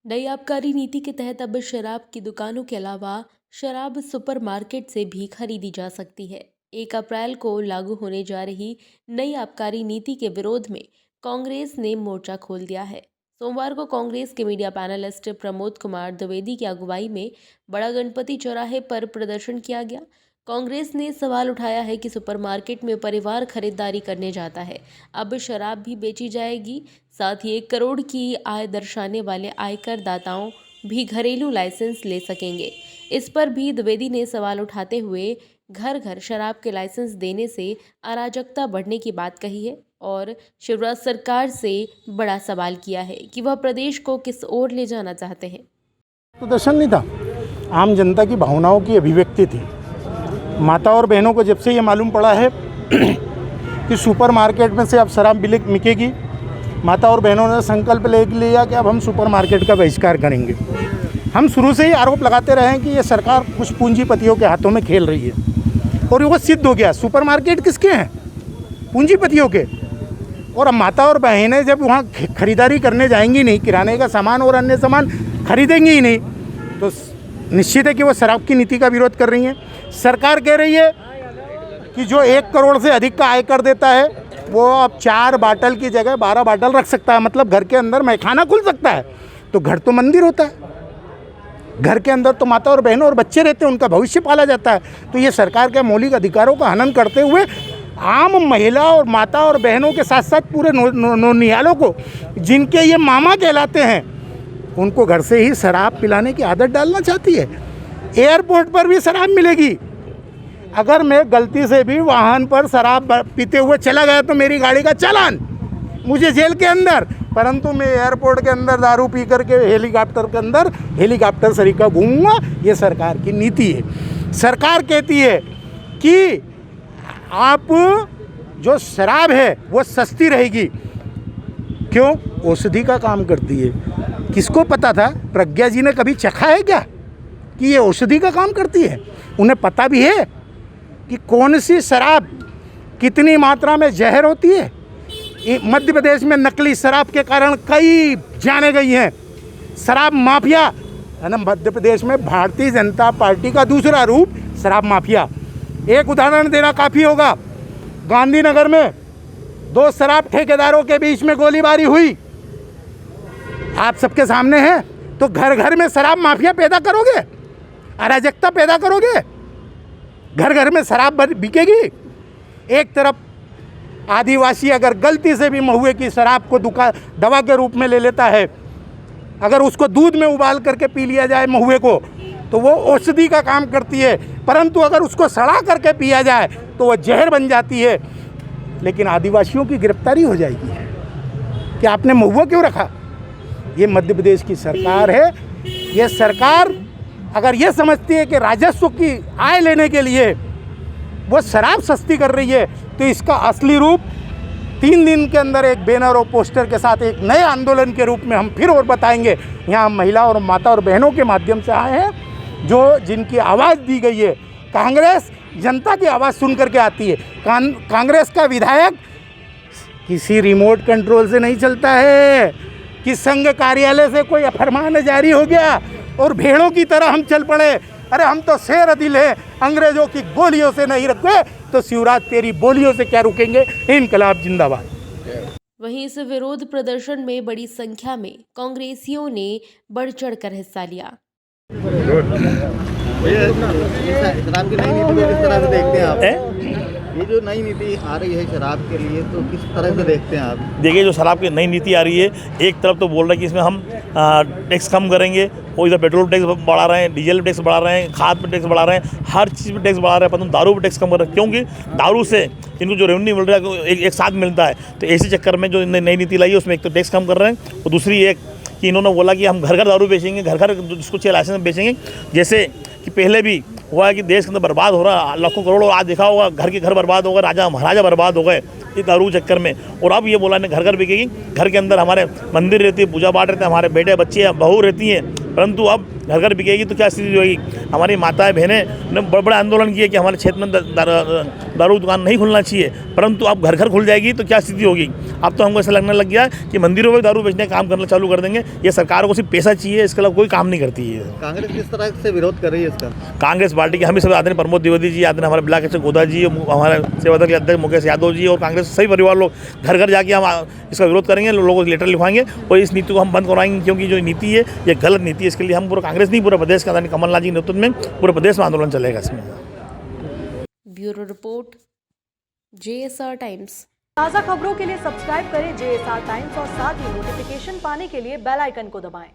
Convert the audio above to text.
नई आबकारी नीति के तहत अब शराब की दुकानों के अलावा शराब सुपरमार्केट से भी खरीदी जा सकती है। 1 अप्रैल को लागू होने जा रही नई आबकारी नीति के विरोध में कांग्रेस ने मोर्चा खोल दिया है। सोमवार को कांग्रेस के मीडिया पैनलिस्ट प्रमोद कुमार द्विवेदी की अगुवाई में बड़ा गणपति चौराहे पर प्रदर्शन किया गया। कांग्रेस ने सवाल उठाया है कि सुपरमार्केट में परिवार खरीदारी करने जाता है, अब शराब भी बेची जाएगी। साथ ही 1 करोड़ की आय दर्शाने वाले आयकर दाताओं भी घरेलू लाइसेंस ले सकेंगे। इस पर भी द्विवेदी ने सवाल उठाते हुए घर घर शराब के लाइसेंस देने से अराजकता बढ़ने की बात कही है और शिवराज सरकार से बड़ा सवाल किया है कि वह प्रदेश को किस ओर ले जाना चाहते हैं। प्रदर्शन नहीं था, आम जनता की भावनाओं की अभिव्यक्ति थी। माता और बहनों को जब से ये मालूम पड़ा है कि सुपरमार्केट में से अब शराब बिकेगी, माता और बहनों ने संकल्प ले लिया कि अब हम सुपरमार्केट का बहिष्कार करेंगे। हम शुरू से ही आरोप लगाते रहे हैं कि ये सरकार कुछ पूंजीपतियों के हाथों में खेल रही है और वो सिद्ध हो गया। सुपरमार्केट किसके हैं? पूंजीपतियों के। और अब माता और बहनें जब वहाँ खरीदारी करने जाएंगी नहीं, किराने का सामान और अन्य सामान खरीदेंगी ही नहीं, तो निश्चित है कि वो शराब की नीति का विरोध कर रही हैं। सरकार कह रही है कि जो 1 करोड़ से अधिक का आयकर देता है वो अब 4 बाटल की जगह 12 बाटल रख सकता है। मतलब घर के अंदर मैखाना खुल सकता है। तो घर तो मंदिर होता है, घर के अंदर तो माता और बहनों और बच्चे रहते हैं, उनका भविष्य पाला जाता है। तो ये सरकार के मौलिक अधिकारों का हनन करते हुए आम महिला और माता और बहनों के साथ साथ पूरे नौनिहालों को, जिनके ये मामा कहलाते हैं, उनको घर से ही शराब पिलाने की आदत डालना चाहती है। एयरपोर्ट पर भी शराब मिलेगी। अगर मैं गलती से भी वाहन पर शराब पीते हुए चला गया तो मेरी गाड़ी का चालान, मुझे जेल के अंदर। परंतु मैं एयरपोर्ट के अंदर दारू पी करके हेलीकॉप्टर के अंदर हेलीकॉप्टर सरीका घूमूंगा, ये सरकार की नीति है। सरकार कहती है कि आप जो शराब है वो सस्ती रहेगी। क्यों? औषधि का काम करती है। किसको पता था? प्रज्ञा जी ने कभी चखा है क्या कि ये औषधि का काम करती है? उन्हें पता भी है कि कौन सी शराब कितनी मात्रा में जहर होती है। मध्य प्रदेश में नकली शराब के कारण कई जाने गई हैं। शराब माफिया है ना, मध्य प्रदेश में भारतीय जनता पार्टी का दूसरा रूप शराब माफिया। एक उदाहरण देना काफ़ी होगा। गांधीनगर में 2 शराब ठेकेदारों के बीच में गोलीबारी हुई, आप सबके सामने है। तो घर घर में शराब माफिया पैदा करोगे, अराजकता पैदा करोगे, घर घर में शराब बिकेगी। एक तरफ आदिवासी अगर गलती से भी महुए की शराब को दवा के रूप में ले लेता है, अगर उसको दूध में उबाल करके पी लिया जाए महुए को, तो वो औषधि का काम करती है। परंतु अगर उसको सड़ा करके पिया जाए तो वह जहर बन जाती है। लेकिन आदिवासियों की गिरफ्तारी हो जाएगी कि आपने महुआ क्यों रखा। ये मध्य प्रदेश की सरकार है। ये सरकार अगर ये समझती है कि राजस्व की आय लेने के लिए वो शराब सस्ती कर रही है, तो इसका असली रूप 3 दिन के अंदर एक बैनर और पोस्टर के साथ एक नए आंदोलन के रूप में हम फिर और बताएंगे। यहाँ महिला और माता और बहनों के माध्यम से आए हैं, जो जिनकी आवाज़ दी गई है। कांग्रेस जनता की आवाज़ सुन करके आती है। कांग्रेस का विधायक किसी रिमोट कंट्रोल से नहीं चलता है कि संघ कार्यालय से कोई फरमान जारी हो गया और भेड़ों की तरह हम चल पड़े। अरे हम तो शेर दिल है, अंग्रेजों की गोलियों से नहीं रुके तो शिवराज तेरी बोलियों से क्या रुकेंगे। इनकलाब जिंदाबाद। वहीं इस विरोध प्रदर्शन में बड़ी संख्या में कांग्रेसियों ने बढ़ चढ़कर हिस्सा लिया। शराब की नई नीति को किस तरह से देखते हैं आप? ये जो नई नीति आ रही है शराब के लिए, तो किस तरह से देखते हैं आप? देखिए, जो शराब की नई नीति आ रही है, एक तरफ तो बोल रहे हैं कि इसमें हम टैक्स कम करेंगे, और इधर पेट्रोल टैक्स बढ़ा रहे हैं, डीजल टैक्स बढ़ा रहे हैं, खाद पर टैक्स बढ़ा रहे हैं, हर चीज़ पर टैक्स बढ़ा रहे हैं, परंतु दारू पर टैक्स कम कर रहे हैं। क्योंकि दारू से इनको जो रेवेन्यू मिल रहा है एक साथ मिलता है। तो इसी चक्कर में जो नई नीति लाई है उसमें एक तो टैक्स कम कर रहे हैं, और दूसरी एक कि इन्होंने बोला कि हम घर घर दारू बेचेंगे, घर घर जिसको 6 लाइसेंस बेचेंगे। जैसे कि पहले भी हुआ है कि देश के अंदर बर्बाद हो रहा, लाखों करोड़ों आज देखा होगा, घर के घर बर्बाद हो गए, राजा महाराजा बर्बाद हो गए इस दारू चक्कर में। और अब ये बोला घर घर बिकेगी, घर के अंदर हमारे मंदिर रहती है, पूजा पाठ रहते हैं, हमारे बेटे बच्चे बहू रहती हैं, परंतु अब घर घर बिकेगी तो क्या स्थिति होगी। हमारी माताएं बहनें ने बड़े बड़े आंदोलन किए कि हमारे क्षेत्र में दारू दुकान नहीं खुलना चाहिए, परंतु अब घर घर खुल जाएगी तो क्या स्थिति होगी। अब तो हमको ऐसा लगने लग गया कि मंदिरों में दारू बेचने का काम करना चालू कर देंगे। ये सरकार को सिर्फ पैसा चाहिए, इसके अलावा कोई काम नहीं करती है। कांग्रेस किस तरह से विरोध कर रही है इसका? कांग्रेस पार्टी के हम ही सब आदरणीय प्रमोद द्विवेदी जी, आदरणीय हमारे ब्लॉक अध्यक्ष गोदा जी, हमारे सेवादल के अध्यक्ष मुकेश यादव जी और कांग्रेस सभी परिवार लोग घर घर जाके हम इसका विरोध करेंगे, लोगों को लेटर लिखवाएंगे और इस नीति को हम बंद करवाएंगे, क्योंकि जो नीति है ये गलत नीति है। इसके लिए हम पूरा कांग्रेस नहीं, पूरे प्रदेश का आदरणीय कमलनाथ जी के नेतृत्व में पूरे प्रदेश में आंदोलन चलेगा इसमें। Bureau report, JSR times. ताज़ा खबरों के लिए सब्सक्राइब करें JSR टाइम्स और साथ ही नोटिफिकेशन पाने के लिए बेल आइकन को दबाएं।